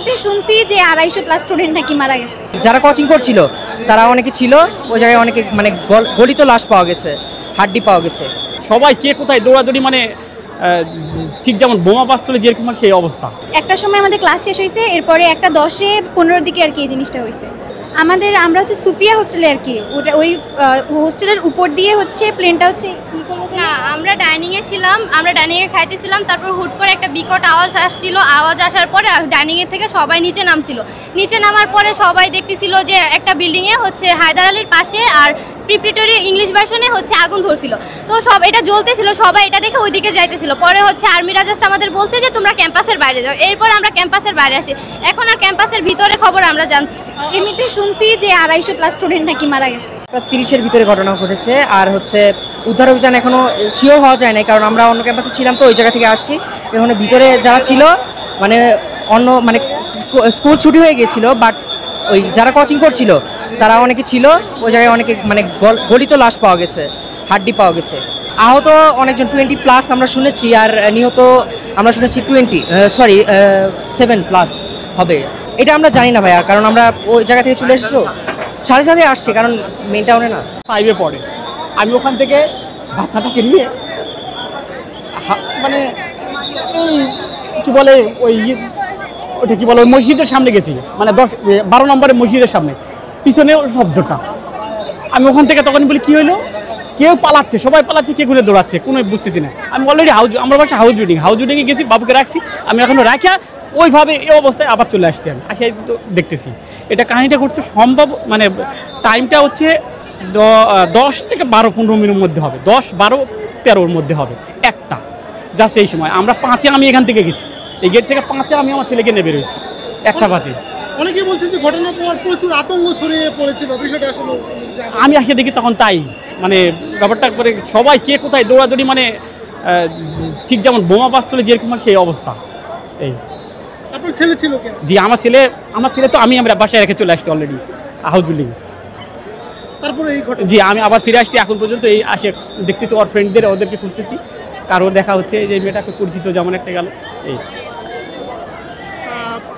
এমনিতে শুনছি যে 250+ স্টুডেন্ট নাকি মারা গেছে। যারা কোচিং করছিল তারা অনেকে ছিল, ওই জায়গায় অনেকে মানে গলিত লাশ পাওয়া গেছে, হাড্ডি পাওয়া গেছে। সবাই কে কোথায় দৌড়াদৌড়ি, মানে ঠিক যেমন বোমা বাস্তুলে যেরকম সেই অবস্থা। একটা সময় আমাদের ক্লাস শেষ হয়েছে, এরপরে একটা 10-15 দিকে আর কি এই জিনিসটা হয়েছে। আমরা হচ্ছে সুফিয়া হোস্টেলে আর কি, ওই হোস্টেলের উপর দিয়ে হচ্ছে প্লেনটা হচ্ছে না, আমরা ডাইনিংয়ে ছিলাম, আমরা ডাইনিংয়ে খাইতেছিলাম, তারপর হুট করে একটা বিকট আওয়াজ আসছিল। আওয়াজ আসার পরে ডাইনিংয়ের থেকে সবাই নিচে নামছিল। নিচে নামার পরে সবাই দেখতেছিল যে একটা বিল্ডিংয়ে হচ্ছে হায়দার আলীর পাশে আর প্রিপারেটরি ইংলিশ ভার্সনে হচ্ছে আগুন ধরছিল। তো সব এটা জ্বলতেছিল, সবাই এটা দেখে ওইদিকে যাইতেছিল। পরে হচ্ছে আর্মিরা জাস্ট আমাদের বলছে যে তোমরা ক্যাম্পাসের বাইরে যাও। এরপর আমরা ক্যাম্পাসের বাইরে আসি। এখন আর ক্যাম্পাসের ভিতরে খবর আমরা জানতেছি। এমনিতে শুনছি যে 250+ স্টুডেন্ট নাকি মারা গেছে। 30-এর ভিতরে ঘটনা ঘটেছে। আর হচ্ছে উদ্ধার অভিযান এখনও শিওর হওয়া যায় নাই, কারণ আমরা অন্য ক্যাম্পাসে ছিলাম, তো ওই জায়গা থেকে আসছি। এখানে ভিতরে যারা ছিল মানে অন্য মানে স্কুল ছুটি হয়ে গিয়েছিল, বাট ওই যারা কোচিং করছিল তারা অনেকে ছিল, ওই জায়গায় অনেকে মানে গলিত লাশ পাওয়া গেছে, হাড্ডি পাওয়া গেছে। আহত অনেকজন 20+ আমরা শুনেছি, আর নিহত আমরা শুনেছি 7+ হবে। এটা আমরা জানি না ভাইয়া, কারণ আমরা ওই জায়গা থেকে চলে এসেছি, সাথে সাথে আসছি, কারণ মেন টাউনে না। 5-এ পড়ে। আমি ওখান থেকে বাচ্চাটাকে নিয়ে মানে কি বলে ওটা কি বলে ওই মসজিদের সামনে গেছি, মানে 12 নম্বরের মসজিদের সামনে, পিছনেও শব্দটা। আমি ওখান থেকে তখন বলি কী হলো, কেউ পালাচ্ছে, সবাই পালাচ্ছে, কে ঘুরে দৌড়াচ্ছে, কোনো বুঝতেছি না। আমি অলরেডি আমার বাসা হাউস বিল্ডিংয়ে গেছি, বাবুকে রাখছি, আমি এখনও রাখা ওইভাবে এই অবস্থায় আবার চলে আসছি। আমি আসে তো দেখতেছি এটা কাহিনিটা ঘটছে সম্ভব, মানে টাইমটা হচ্ছে 10 থেকে 12-15 মিনিটের মধ্যে হবে, 10-12-13-র মধ্যে হবে একটা, জাস্ট এই সময়। আমরা 5-এ আমি এখান থেকে গেছি, এই গেট থেকে 5-এ আমি আমার ছেলেকে নেবে রয়েছি 1টা বাজে। অনেকে বলছেন যে ঘটনার পর প্রচুর আতঙ্ক ছড়িয়ে পড়েছিল, বিষয়টা আসলে আমি আসে দেখি তখন তাই, মানে ব্যাপারটা করে সবাই কে কোথায় দৌড়াদৌড়ি, মানে ঠিক যেমন বোমা বাস্তুলে যেরকম সেই অবস্থা। এই আপনার ছেলে ছিল কেন? জি, আমার ছেলে তো আমরা বাসায় রেখে চলে আসছি অলরেডি হাউস বিল্ডিং। তারপরে এই ঘটনা, জি, আমি আবার ফিরে আসছি এখন পর্যন্ত। এই আসে দেখতেছি ওর ফ্রেন্ডদের, ওদেরকে খুঁজতেছি, কারোর দেখা হচ্ছে যে মেয়েটাকে পরিচিত যেমন একটা গেল। এই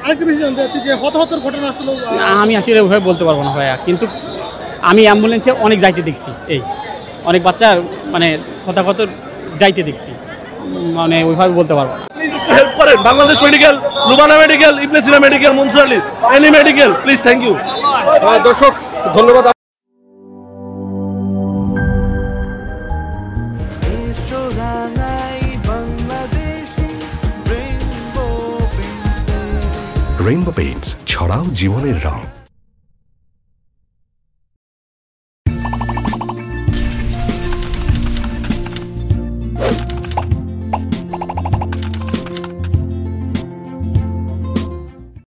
আরেকটা বিষয় জানতে চাচ্ছি যে হতাহতের ঘটনা আসলে আমি আসলে ওইভাবে বলতে পারবো না ভাইয়া, কিন্তু আমি অ্যাম্বুলেন্সে অনেক যাইতে দেখছি, এই অনেক বাচ্চা মানে হতাহত যাইতে দেখছি, মানে ওইভাবে বলতে পারবো না। হেল্প করেন Bangladesh medical, Lubana medical, Ibne Sina medical, Mansur Ali, any medical, please, thank you. দর্শক ধন্যবাদ। রেইনবো পেইন্টস, ছড়াও জীবনের রং।